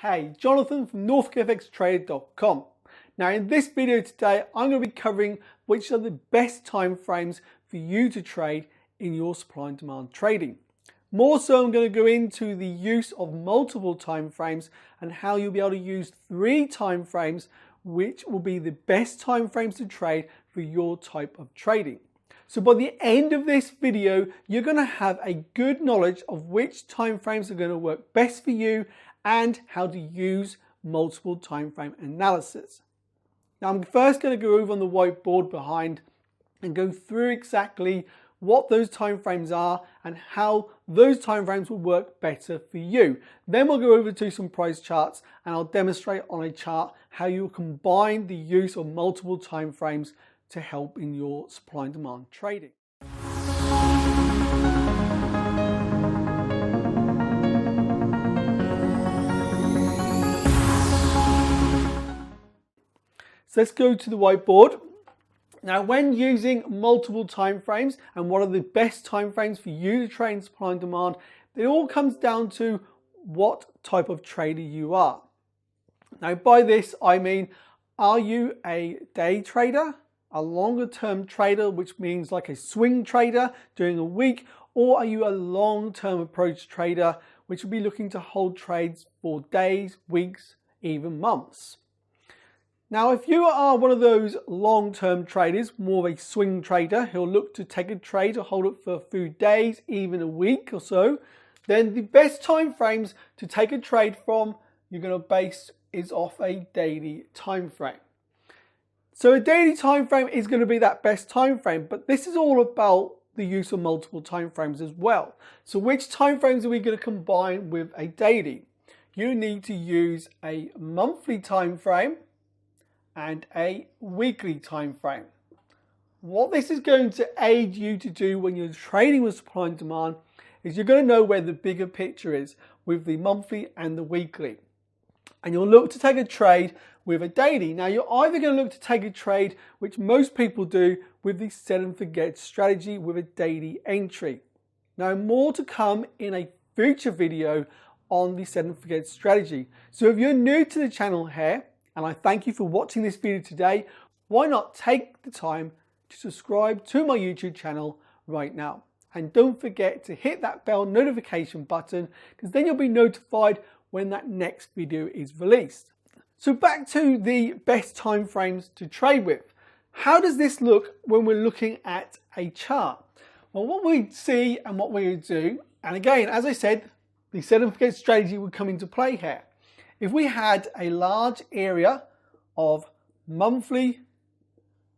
Hey, Jonathan from NorthcoastFXTrader.com. Now in this video today, I'm going to be covering which are the best time frames for you to trade in your supply and demand trading. More so, I'm going to go into the use of multiple time frames and how you'll be able to use 3 time frames which will be the best time frames to trade for your type of trading. So by the end of this video, you're going to have a good knowledge of which time frames are going to work best for you and how to use multiple time frame analysis. Now I'm first going to go over on the whiteboard behind and go through exactly what those time frames are and how those time frames will work better for you. Then we'll go over to some price charts and I'll demonstrate on a chart how you combine the use of multiple time frames to help in your supply and demand trading. So let's go to the whiteboard. Now when using multiple time frames and what are the best time frames for you to trade in supply and demand, it all comes down to what type of trader you are. Now by this I mean, are you a day trader, a longer term trader, which means like a swing trader during a week, or are you a long-term approach trader, which will be looking to hold trades for days, weeks, even months? Now, if you are one of those long-term traders, more of a swing trader, who'll look to take a trade or hold it for a few days, even a week or so, then the best time frames to take a trade from, you're going to base is off a daily time frame. So a daily time frame is going to be that best time frame, but this is all about the use of multiple time frames as well. So which time frames are we going to combine with a daily? You need to use a monthly time frame and a weekly time frame. What this is going to aid you to do when you're trading with supply and demand is you're going to know where the bigger picture is with the monthly and the weekly. And you'll look to take a trade with a daily. Now you're either going to look to take a trade, which most people do, with the set and forget strategy with a daily entry. Now more to come in a future video on the set and forget strategy. So if you're new to the channel here, and I thank you for watching this video today, why not take the time to subscribe to my YouTube channel right now? And don't forget to hit that bell notification button, because then you'll be notified when that next video is released. So back to the best time frames to trade with. How does this look when we're looking at a chart? Well, what we see and what we do, and again, as I said, the set and forget strategy would come into play here. If we had a large area of monthly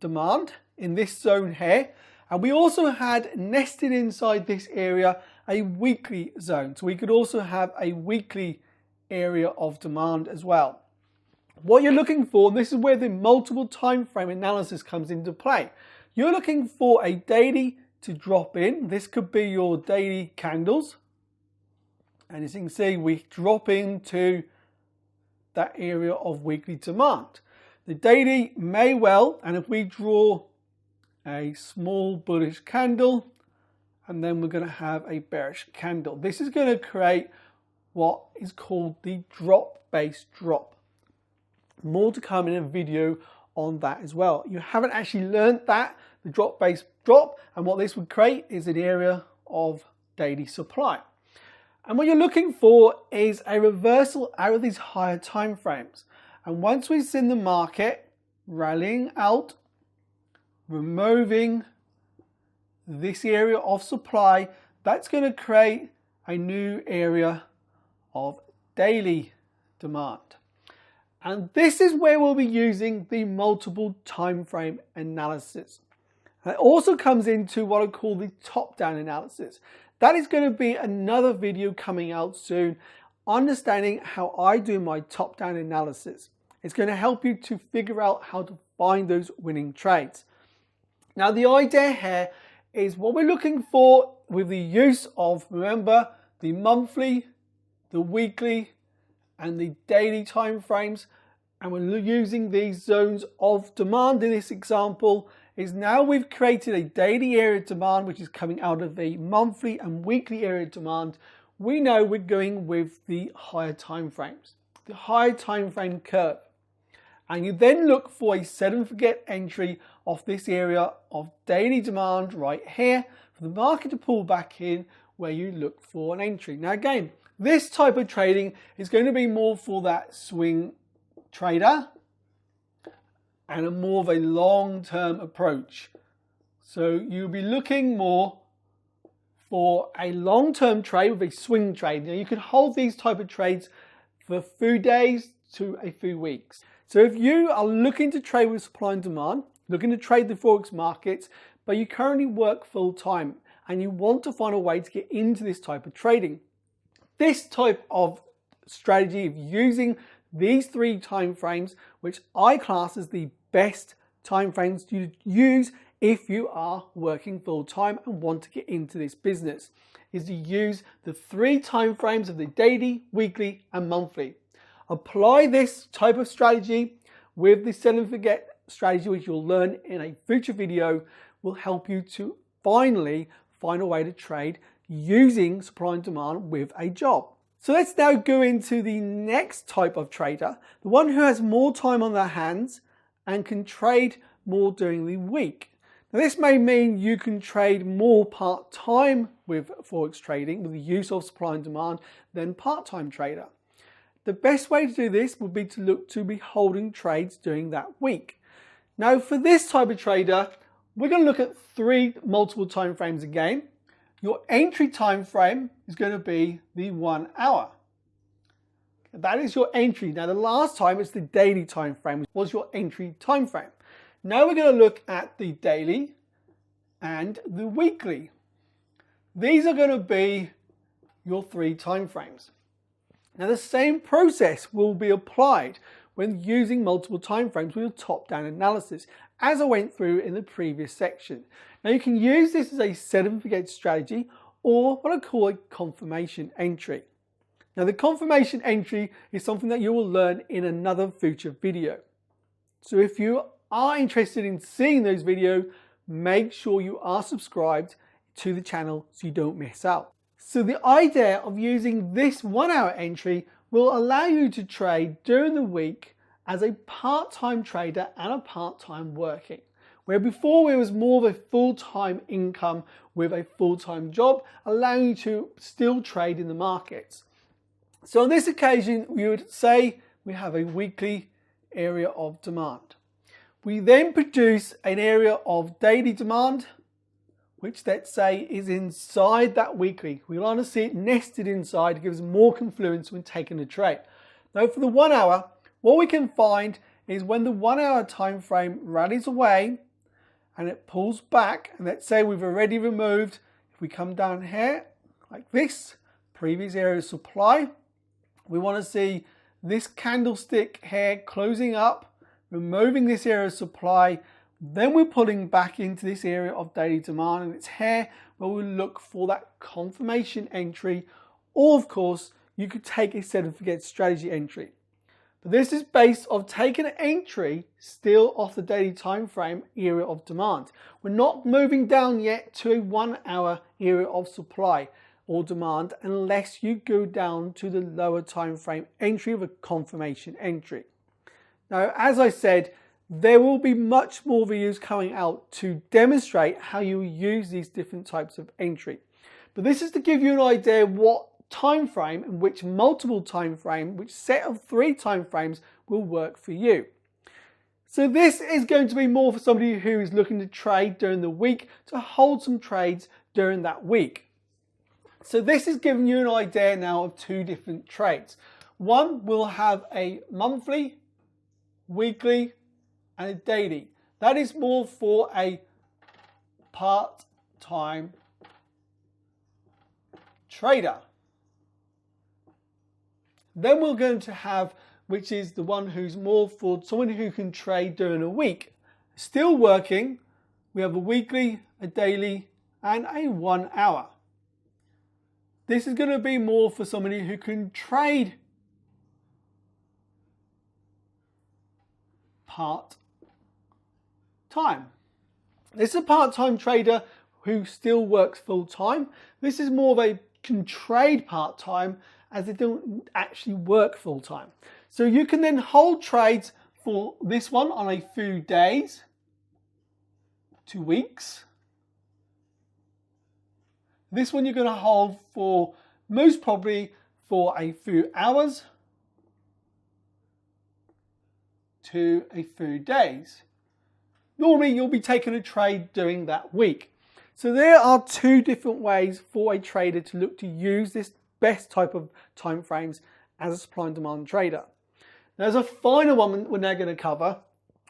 demand in this zone here, and we also had nested inside this area a weekly zone, so we could also have a weekly area of demand as well. What you're looking for, and this is where the multiple time frame analysis comes into play, you're looking for a daily to drop in. This could be your daily candles, and as you can see, we drop into that area of weekly demand. The daily may well, and if we draw a small bullish candle and then we're going to have a bearish candle, this is going to create what is called the drop-based drop. More to come in a video on that as well. You haven't actually learned that, the drop-based drop, and what this would create is an area of daily supply. And what you're looking for is a reversal out of these higher time frames. And once we've seen the market rallying out, removing this area of supply, that's going to create a new area of daily demand. And this is where we'll be using the multiple time frame analysis. And it also comes into what I call the top-down analysis. That is going to be another video coming out soon, understanding how I do my top-down analysis. It's going to help you to figure out how to find those winning trades. Now the idea here is what we're looking for with the use of, remember, the monthly, the weekly, and the daily time frames, and we're using these zones of demand in this example, is now we've created a daily area of demand which is coming out of a monthly and weekly area of demand. We know we're going with the higher time frames. the high time frame curve. And you then look for a set and forget entry off this area of daily demand right here for the market to pull back in, where you look for an entry. Now again, this type of trading is going to be more for that swing trader and a more of a long-term approach. So you'll be looking more for a long-term trade with a swing trade. Now you can hold these type of trades for a few days to a few weeks. So if you are looking to trade with supply and demand, looking to trade the Forex markets, but you currently work full time and you want to find a way to get into this type of trading, this type of strategy of using these 3 time frames, which I class as the best time frames to use if you are working full time and want to get into this business, is to use the 3 time frames of the daily, weekly and monthly. Apply this type of strategy with the sell and forget strategy, which you'll learn in a future video, will help you to finally find a way to trade using supply and demand with a job. So let's now go into the next type of trader, the one who has more time on their hands and can trade more during the week. Now this may mean you can trade more part-time with Forex trading with the use of supply and demand than part-time trader. The best way to do this would be to look to be holding trades during that week. Now for this type of trader, we're going to look at 3 multiple time frames again. Your entry time frame is going to be the 1 hour. That is your entry. Now the last time it's the daily time frame was your entry time frame. Now we're going to look at the daily and the weekly. These are going to be your 3 time frames. Now the same process will be applied when using multiple time frames with your top-down analysis, as I went through in the previous section. Now you can use this as a set and forget strategy, or what I call a confirmation entry. Now the confirmation entry is something that you will learn in another future video. So if you are interested in seeing those videos, make sure you are subscribed to the channel so you don't miss out. So the idea of using this 1 hour entry will allow you to trade during the week as a part-time trader and a part-time working. Where before it was more of a full-time income with a full-time job, allowing you to still trade in the markets. So on this occasion, we would say we have a weekly area of demand. We then produce an area of daily demand, which let's say is inside that weekly. We want to see it nested inside to give us more confluence when taking a trade. Now for the 1 hour, what we can find is when the 1 hour time frame rallies away and it pulls back, and let's say we've already removed, if we come down here like this, previous area of supply, we want to see this candlestick here closing up, removing this area of supply, then we're pulling back into this area of daily demand, and it's here where we look for that confirmation entry, or of course you could take a set and forget strategy entry. But this is based on taking an entry still off the daily time frame area of demand. We're not moving down yet to a 1 hour area of supply or demand unless you go down to the lower time frame entry of a confirmation entry. Now, as I said, there will be much more videos coming out to demonstrate how you use these different types of entry. But this is to give you an idea what time frame and which multiple time frame, which set of 3 time frames will work for you. So this is going to be more for somebody who is looking to trade during the week, to hold some trades during that week. So this is giving you an idea now of 2 different trades. One will have a monthly, weekly and a daily. That is more for a part-time trader. Then we're going to have, which is the one who's more for someone who can trade during a week. Still working, we have a weekly, a daily and a 1 hour. This is going to be more for somebody who can trade part-time. This is a part-time trader who still works full-time. This is more of a can trade part-time, as they don't actually work full-time. So you can then hold trades for this one on a few days to weeks. This one you're going to hold for most probably for a few hours to a few days. Normally you'll be taking a trade during that week. So there are two different ways for a trader to look to use this best type of time frames as a supply and demand trader. There's a final one we're now going to cover,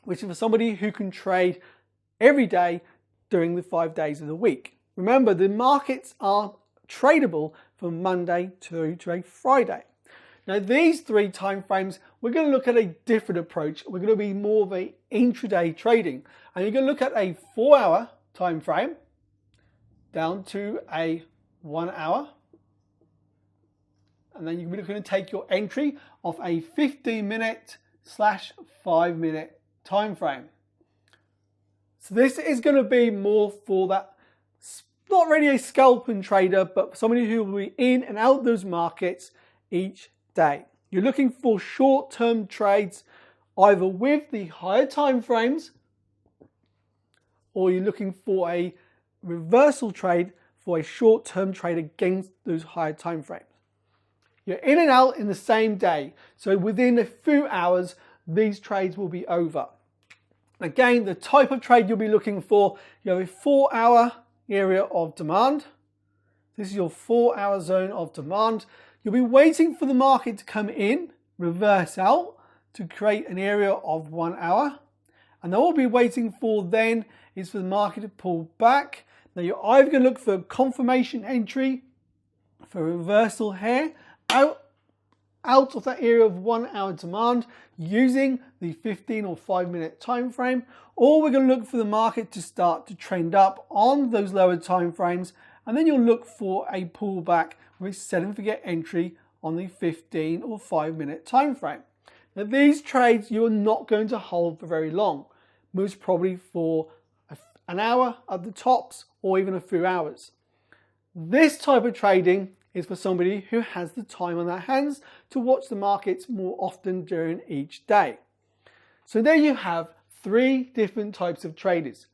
which is for somebody who can trade every day during the 5 days of the week. Remember, the markets are tradable from Monday to a Friday. Now these three time frames, we're going to look at a different approach. We're going to be more of a intraday trading, and you're going to look at a 4-hour time frame down to a 1 hour, and then you're going to take your entry of a 15-minute/5-minute time frame. So this is going to be more for that, not really a scalping trader, but somebody who will be in and out of those markets each day. You're looking for short-term trades either with the higher time frames, or you're looking for a reversal trade for a short-term trade against those higher time frames. You're in and out in the same day, so within a few hours these trades will be over. Again, the type of trade you'll be looking for, you have a 4-hour area of demand. This is your 4-hour zone of demand. You'll be waiting for the market to come in, reverse out to create an area of 1 hour. And then what we'll be waiting for then is for the market to pull back. Now you're either going to look for a confirmation entry for a reversal here out of that area of 1 hour demand using the 15 or 5-minute time frame, or we're going to look for the market to start to trend up on those lower time frames, and then you'll look for a pullback with set and forget entry on the 15 or 5-minute time frame. Now these trades you are not going to hold for very long, most probably for an hour at the tops or even a few hours. This type of trading is for somebody who has the time on their hands to watch the markets more often during each day. So there you have 3 different types of traders.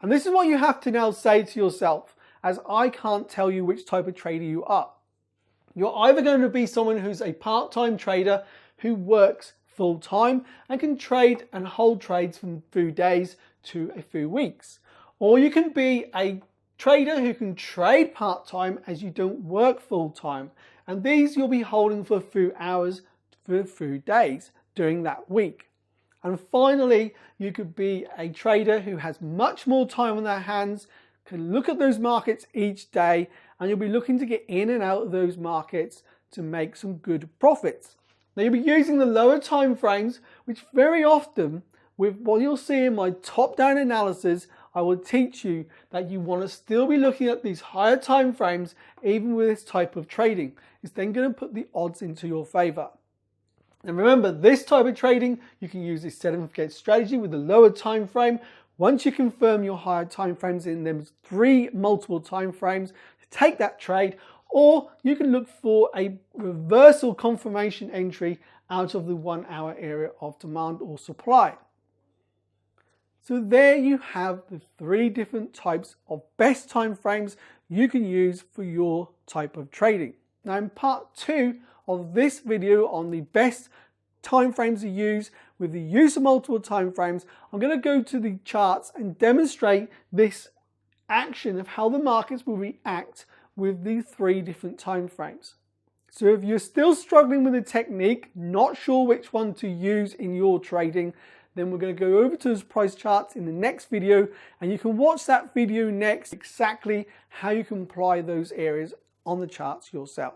And this is what you have to now say to yourself, as I can't tell you which type of trader you are. You're either going to be someone who's a part-time trader who works full-time and can trade and hold trades from a few days to a few weeks. Or you can be a trader who can trade part-time as you don't work full-time. And these you'll be holding for a few hours, for a few days during that week. And finally, you could be a trader who has much more time on their hands, can look at those markets each day, and you'll be looking to get in and out of those markets to make some good profits. Now you'll be using the lower time frames, which very often, with what you'll see in my top-down analysis, I will teach you that you want to still be looking at these higher time frames even with this type of trading. It's then going to put the odds into your favor. And remember, this type of trading, you can use this set and forget strategy with the lower time frame. Once you confirm your higher time frames in them 3 multiple time frames, take that trade, or you can look for a reversal confirmation entry out of the 1 hour area of demand or supply. So there you have the 3 different types of best time frames you can use for your type of trading. Now in part 2 of this video on the best time frames to use with the use of multiple time frames, I'm going to go to the charts and demonstrate this action of how the markets will react with the 3 different time frames. So if you're still struggling with the technique, not sure which one to use in your trading, then we're going to go over to those price charts in the next video, and you can watch that video next exactly how you can apply those areas on the charts yourself.